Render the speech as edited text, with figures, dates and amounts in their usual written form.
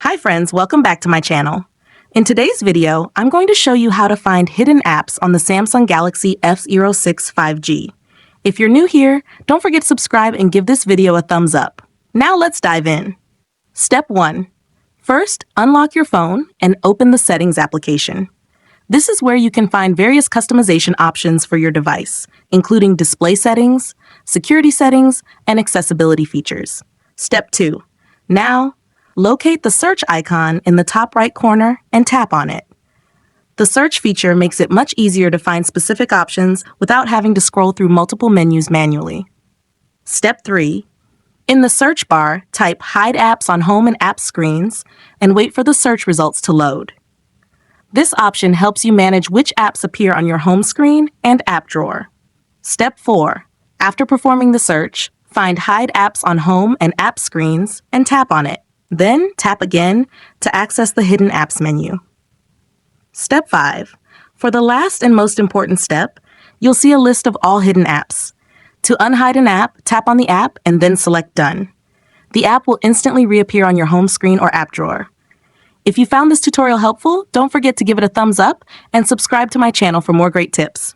Hi friends, welcome back to my channel. In today's video, I'm going to show you how to find hidden apps on the Samsung Galaxy F06 5G. If you're new here, don't forget to subscribe and give this video a thumbs up. Now let's dive in. Step 1. First, unlock your phone and open the Settings application. This is where you can find various customization options for your device, including display settings, security settings, and accessibility features. Step 2. Now, locate the search icon in the top right corner and tap on it. The search feature makes it much easier to find specific options without having to scroll through multiple menus manually. Step 3. In the search bar, type Hide Apps on Home and App Screens and wait for the search results to load. This option helps you manage which apps appear on your home screen and app drawer. Step 4. After performing the search, find Hide Apps on Home and App Screens and tap on it. Then tap again to access the Hidden Apps menu. Step 5. For the last and most important step, you'll see a list of all hidden apps. To unhide an app, tap on the app and then select Done. The app will instantly reappear on your home screen or app drawer. If you found this tutorial helpful, don't forget to give it a thumbs up and subscribe to my channel for more great tips.